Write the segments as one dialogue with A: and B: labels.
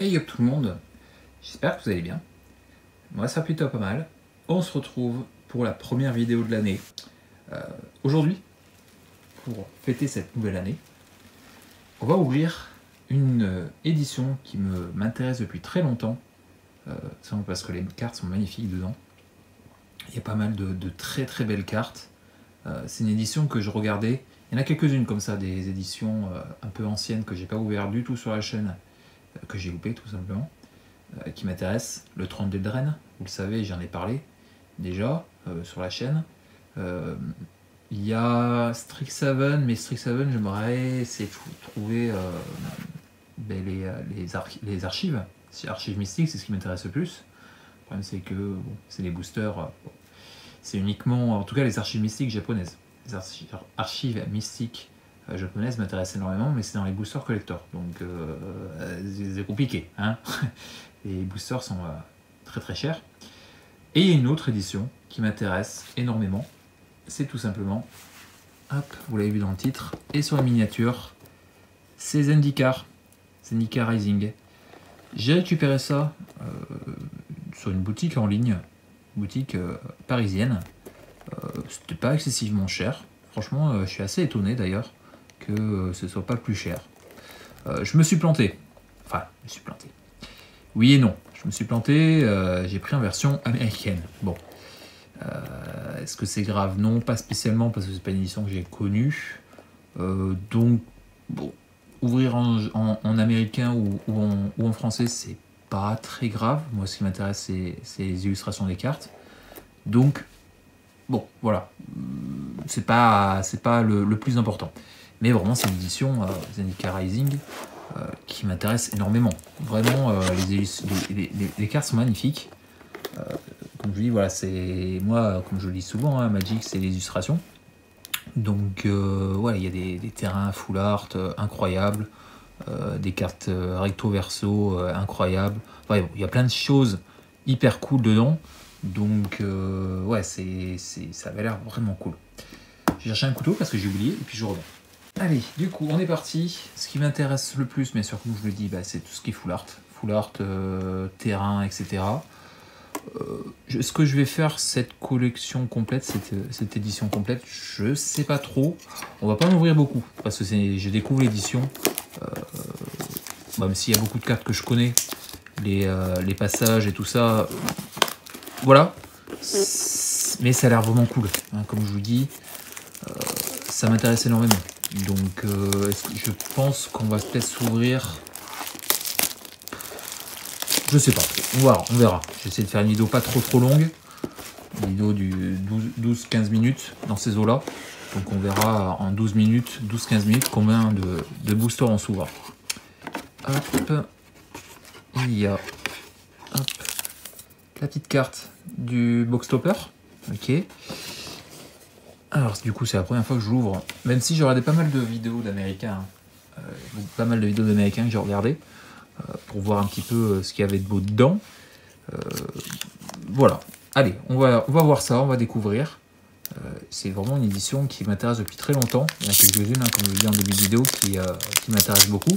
A: Hey up tout le monde, j'espère que vous allez bien. Moi ça va plutôt pas mal. On se retrouve pour la première vidéo de l'année. Aujourd'hui, pour fêter cette nouvelle année, on va ouvrir une édition qui m'intéresse depuis très longtemps. Simplement parce que les cartes sont magnifiques dedans. Il y a pas mal de très très belles cartes. C'est une édition que je regardais. Il y en a quelques-unes comme ça, des éditions un peu anciennes que j'ai pas ouvert du tout sur la chaîne, que j'ai loupé tout simplement, qui m'intéresse. Le Trône d'Eldraine, vous le savez, j'en ai parlé déjà sur la chaîne. Il y a Strixhaven, mais Strixhaven, j'aimerais essayer de trouver les archives. Archives mystiques, c'est ce qui m'intéresse le plus. Le problème, c'est que bon, c'est les boosters. Bon, c'est uniquement, en tout cas, les archives mystiques japonaises. Les archives mystiques japonaises m'intéressent énormément, mais c'est dans les boosters collector. Donc, c'est compliqué. Hein. Les boosters sont très très chers. Et il y a une autre édition qui m'intéresse énormément. C'est tout simplement, hop, vous l'avez vu dans le titre, et sur la miniature, c'est Zendikar. Zendikar Rising. J'ai récupéré ça sur une boutique en ligne, boutique parisienne. C'était pas excessivement cher. Franchement, je suis assez étonné d'ailleurs que ce soit pas plus cher. Je me suis planté. Enfin, je me suis planté. Oui et non. Je me suis planté, j'ai pris en version américaine. Bon. Est-ce que c'est grave? Non, pas spécialement, parce que c'est pas une édition que j'ai connue. Donc, bon, ouvrir en américain ou en français, c'est pas très grave. Moi, ce qui m'intéresse, c'est les illustrations des cartes. Donc, bon, voilà. C'est pas le plus important. Mais vraiment, c'est une édition Zendikar Rising qui m'intéresse énormément. Vraiment, les cartes sont magnifiques. Comme je dis, voilà, c'est moi, comme je le dis souvent, hein, Magic, c'est les illustrations. Donc, voilà, il y a des terrains full art incroyables, des cartes recto verso incroyables. Enfin, il y a plein de choses hyper cool dedans. Donc, ouais, ça avait l'air vraiment cool. J'ai cherché un couteau parce que j'ai oublié et puis je reviens. Allez, du coup, on est parti. Ce qui m'intéresse le plus, mais surtout, je le dis, bah, c'est tout ce qui est full art. Full art, terrain, etc. Est-ce que je vais faire cette collection complète, cette édition complète? Je sais pas trop. On va pas en ouvrir beaucoup parce que je découvre l'édition. Même s'il y a beaucoup de cartes que je connais, les passages et tout ça, voilà. Mais ça a l'air vraiment cool, hein, comme je vous dis. Ça m'intéresse énormément. Donc, je pense qu'on va peut-être s'ouvrir. Je sais pas, on verra. J'essaie de faire une vidéo pas trop longue. Une vidéo du 12-15 minutes dans ces eaux-là. Donc on verra en 12 minutes, 12-15 minutes combien de boosters on s'ouvre. Hop. Il y a hop, la petite carte du box topper. Ok. Alors du coup c'est la première fois que je l'ouvre. Même si j'ai regardé pas mal de vidéos d'américains. Pas mal de vidéos d'américains que j'ai regardé. Pour voir un petit peu ce qu'il y avait de beau dedans. Voilà. Allez, on va voir ça, on va découvrir. C'est vraiment une édition qui m'intéresse depuis très longtemps. Il y en a quelques-unes, hein, comme je le dis en début de vidéo, qui m'intéressent beaucoup.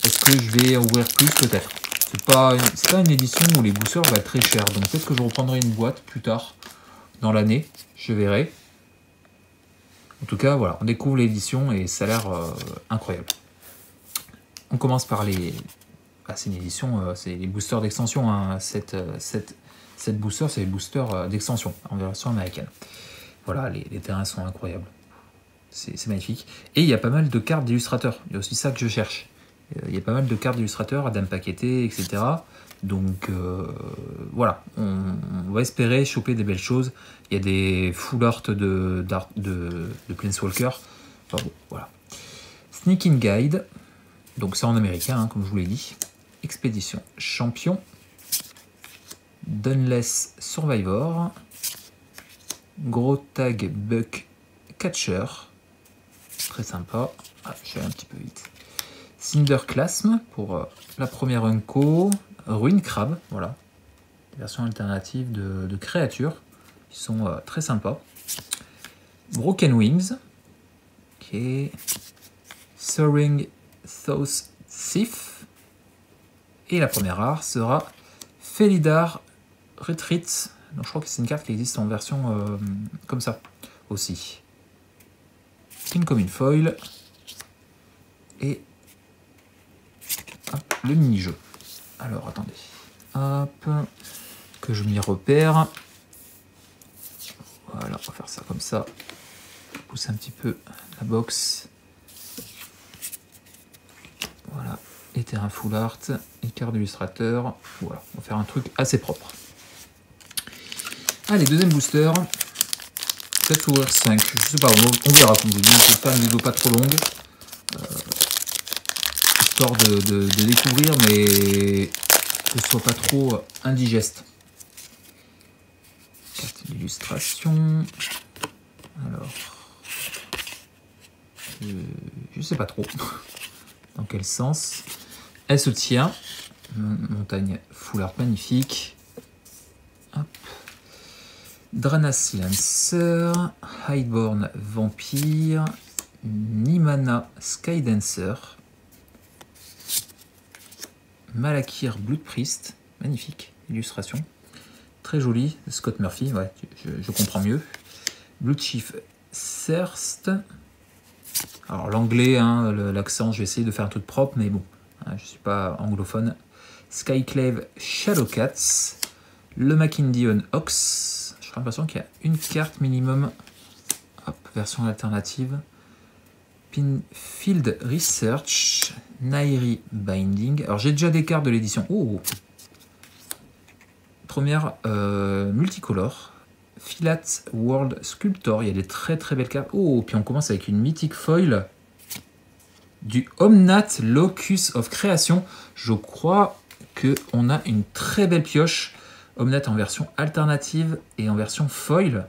A: Est-ce que je vais en ouvrir plus? Peut-être. C'est pas une édition où les boosters vont être très chers. Donc peut-être que je reprendrai une boîte plus tard dans l'année. Je verrai. En tout cas, voilà, on découvre l'édition et ça a l'air incroyable. On commence par les... Ah, c'est une édition, c'est les boosters d'extension. Hein. Cette booster, c'est les boosters d'extension en version américaine. Voilà, les terrains sont incroyables. C'est magnifique. Et il y a pas mal de cartes d'illustrateurs. Il y a aussi ça que je cherche. Il y a pas mal de cartes d'illustrateurs, Adam Paqueté, etc. Donc voilà, on va espérer choper des belles choses. Il y a des full art de Planeswalker. Enfin bon, voilà. Sneaking Guide. Donc c'est en américain, hein, comme je vous l'ai dit. Expédition Champion. Dunless Survivor. Gros Tag Buck Catcher. Très sympa. Ah, je vais un petit peu vite. Cinderclasm pour la première Unco. Ruin Crab, voilà. Version alternative de créatures. Qui sont très sympas. Broken Wings. Ok. Soaring Sif. Et la première rare sera Felidar Retreat. Donc, je crois que c'est une carte qui existe en version comme ça aussi. Incoming foil. Et hop, le mini-jeu. Alors, attendez. Hop. Que je m'y repère. Voilà, on va faire ça comme ça. Pousser un petit peu la box. Voilà. Et terrain full art. Et carte d'illustrateur. Voilà, on va faire un truc assez propre. Allez, deuxième booster. Peut-être ouvrir 5. Je sais pas, on verra comme je vous dis. Je vais faire une vidéo pas trop longue. Histoire de découvrir, mais que ce soit pas trop indigeste. Carte d'illustration. Alors. Je sais pas trop dans quel sens. Elle se tient. Montagne full art magnifique. Hop. Dranas Lancer, Highborn Vampire, Nimana Skydancer, Malakir Bloodpriest, magnifique illustration, très jolie, Scott Murphy, ouais, je comprends mieux. Blue Chief Thirst, alors l'anglais, hein, l'accent, je vais essayer de faire un truc propre, mais bon, hein, je suis pas anglophone. Skyclave Shadowcats, le Macindion Ox. J'ai l'impression qu'il y a une carte minimum. Hop, version alternative. Field Research. Nairi Binding. Alors j'ai déjà des cartes de l'édition. Oh, première multicolore. Filat World Sculptor. Il y a des très très belles cartes. Oh, puis on commence avec une mythique foil. Du Omnat Locus of Creation. Je crois qu'on a une très belle pioche. Omnat en version alternative et en version foil.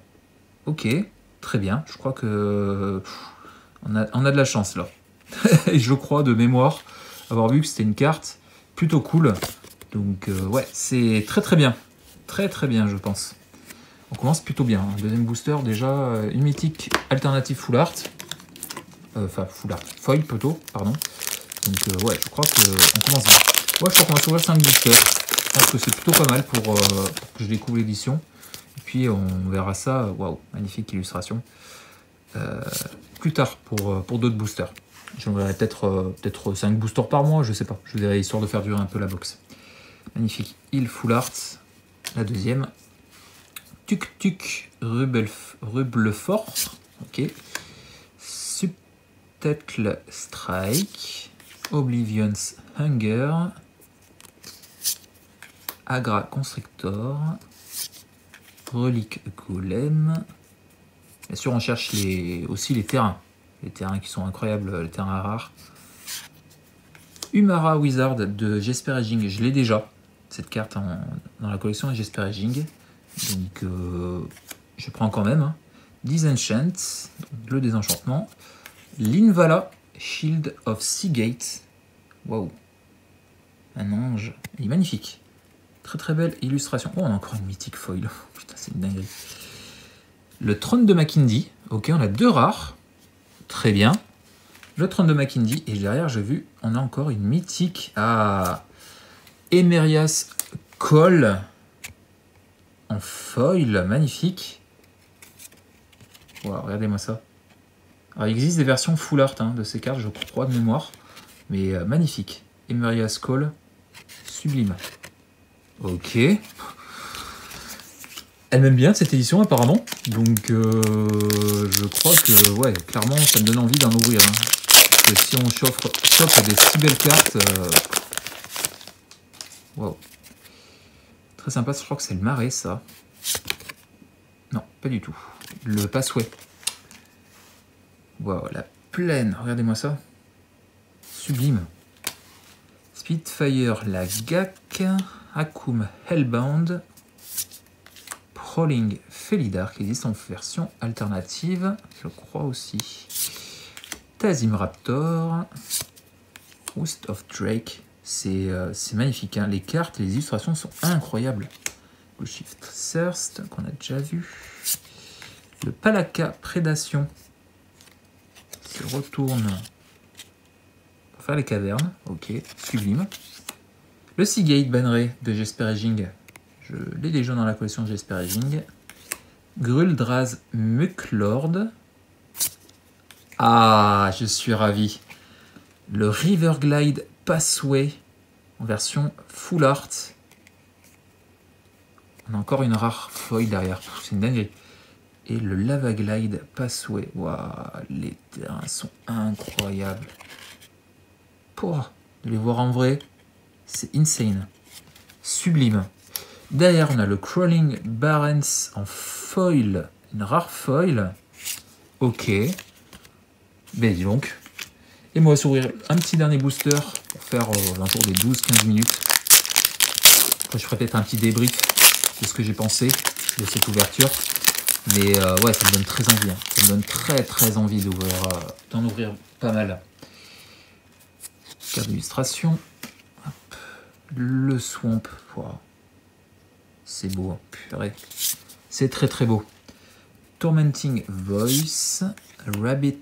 A: Ok, très bien. Je crois que on a de la chance là. Et je crois de mémoire avoir vu que c'était une carte plutôt cool. Donc ouais, c'est très très bien. Très très bien, je pense. On commence plutôt bien. Deuxième booster, déjà une mythique alternative full art. Enfin, full art. Foil plutôt, pardon. Donc ouais, je crois qu'on commence bien. Ouais, je crois qu'on va s'ouvrir 5 boosters. Je pense que c'est plutôt pas mal pour que je découvre l'édition. Et puis on verra ça, waouh, magnifique illustration. Plus tard pour d'autres boosters. J'enverrai peut-être 5 boosters par mois, je sais pas. Je verrai histoire de faire durer un peu la box. Magnifique il full art. La deuxième. Tuk Tuk Rublefort. Ok. Subtetl Strike. Oblivion's Hunger. Agra Constrictor, Relique Golem. Bien sûr, on cherche aussi les terrains qui sont incroyables, les terrains rares. Umara Wizard de Jesper Edging, je l'ai déjà, cette carte dans la collection Jesper Edging. Donc, je prends quand même. Disenchant, le désenchantement. Linvala, Shield of Seagate. Waouh, un ange, il est magnifique. Très très belle illustration. Oh, on a encore une mythique foil. Putain, c'est une dinguerie. Le trône de Makindi. Ok, on a 2 rares. Très bien. Le trône de Makindi. Et derrière, j'ai vu, on a encore une mythique. Ah, Emerias Cole. En foil. Magnifique. Wow, regardez-moi ça. Alors, il existe des versions full art de ces cartes, je crois, de mémoire. Mais magnifique. Emerias Cole. Sublime. Ok. Elle m'aime bien cette édition apparemment. Donc je crois que ouais, clairement ça me donne envie d'en ouvrir. Parce que si on chope des si belles cartes. Wow. Très sympa, je crois que c'est le marais ça. Non, pas du tout. Le Passway. Wow, la plaine, regardez-moi ça. Sublime. Spitfire la GAC. Akum Hellbound, Prowling Felidar qui existe en version alternative, je crois aussi. Tazim Raptor, Roost of Drake, c'est magnifique, hein. Les cartes et les illustrations sont incroyables. Le Shift Thirst qu'on a déjà vu. Le Palaka Prédation qui retourne pour faire les cavernes. Ok, sublime. Le Seagate Banneré de Jesper Ejing. Je l'ai déjà dans la collection de Jesper Ejing. Gruldraz Muklord. Ah, je suis ravi. Le Riverglide Passway en version Full Art. On a encore une rare foil derrière. C'est une dinguerie. Et le Lava Glide Passway. Waouh, les terrains sont incroyables. Pour de les voir en vrai, c'est insane. Sublime. Derrière, on a le Crawling Barents en foil. Une rare foil. Ok. Ben dis donc. Et moi, on va s'ouvrir un petit dernier booster pour faire l'entour des 12-15 minutes. Après, je ferai peut-être un petit débrief de ce que j'ai pensé de cette ouverture. Mais ouais, ça me donne très envie. Hein. Ça me donne très envie d'en ouvrir pas mal. Carte d'illustration. Le Swamp. Wow. C'est beau. Hein. Purée. C'est très beau. Tormenting Voice. Rabbit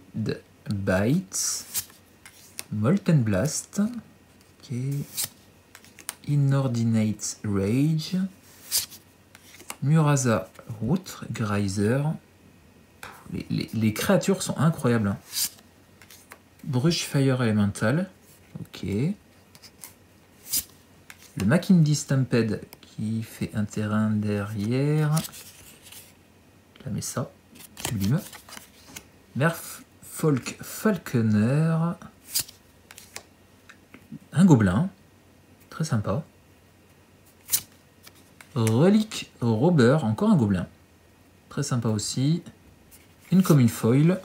A: Bite. Molten Blast. Ok. Inordinate Rage. Murasa Root Geyser. Les créatures sont incroyables. Hein. Brushfire Elemental. Ok. Le Makindi Stampede qui fait un terrain derrière. Je la mets ça. Sublime. Merfolk Falconer. Un gobelin. Très sympa. Relic Robber, encore un gobelin. Très sympa aussi. Une commune foil.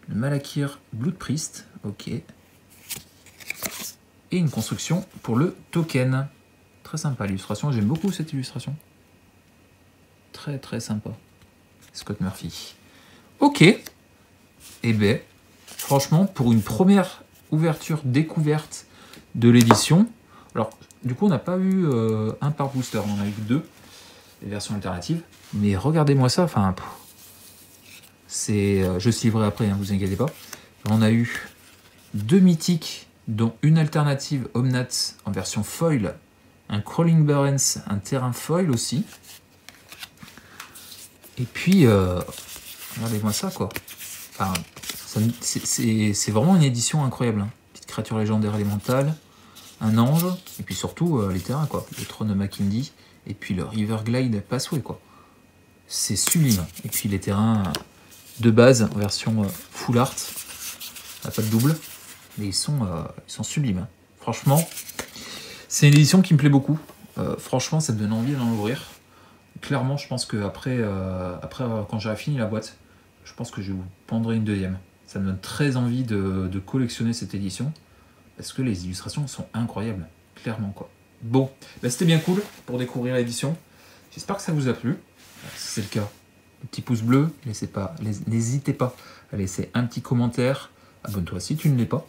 A: Le Malakir Blood Priest. Ok. Et une construction pour le token. Très sympa l'illustration. J'aime beaucoup cette illustration. Très sympa. Scott Murphy. Ok. Et ben, franchement, pour une première ouverture découverte de l'édition. Alors, du coup, on n'a pas eu un par booster, on en a eu 2, les versions alternatives. Mais regardez-moi ça, enfin, c'est, je suivrai après, hein, vous inquiétez pas. On a eu 2 mythiques, dont une alternative Omnat en version foil, un Crawling Barents, un terrain foil aussi. Et puis, regardez-moi ça, quoi. Enfin, c'est vraiment une édition incroyable. Hein. Petite créature légendaire élémentale. Un ange, et puis surtout les terrains, quoi. Le trône de Makindi, et puis le Riverglide Passway, quoi. C'est sublime. Et puis les terrains de base, en version full art, pas de double, mais ils sont sublimes. Hein. Franchement, c'est une édition qui me plaît beaucoup. Franchement, ça me donne envie d'en ouvrir. Clairement, je pense que après quand j'aurai fini la boîte, je pense que je vous prendrai une deuxième. Ça me donne très envie de collectionner cette édition. Parce que les illustrations sont incroyables, clairement quoi. Bon, bah c'était bien cool pour découvrir l'édition. J'espère que ça vous a plu. Si c'est le cas, le petit pouce bleu, n'hésitez pas à laisser un petit commentaire. Abonne-toi si tu ne l'es pas.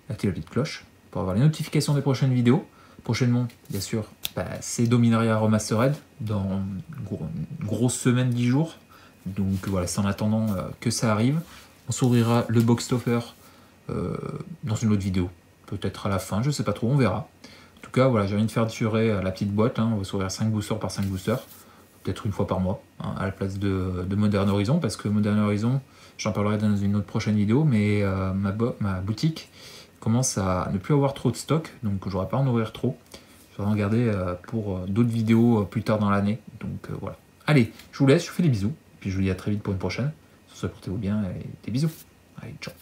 A: Active la petite cloche pour avoir les notifications des prochaines vidéos. Prochainement, bien sûr, c'est Dominaria Remastered dans une grosse semaine, 10 jours. Donc voilà, c'est en attendant que ça arrive. On s'ouvrira le box topper dans une autre vidéo. Peut-être à la fin, je sais pas trop, on verra. En tout cas, voilà, j'ai envie de faire durer la petite boîte. Hein, on va s'ouvrir 5 boosters par 5 boosters. Peut-être une fois par mois, hein, à la place de Modern Horizon. Parce que Modern Horizon, j'en parlerai dans une autre prochaine vidéo, mais ma boutique commence à ne plus avoir trop de stock. Donc je n'aurai pas à en ouvrir trop. Je vais en garder pour d'autres vidéos plus tard dans l'année. Donc voilà. Allez, je vous laisse, je vous fais des bisous. Puis je vous dis à très vite pour une prochaine. Sur ce, portez-vous bien et des bisous. Allez, ciao.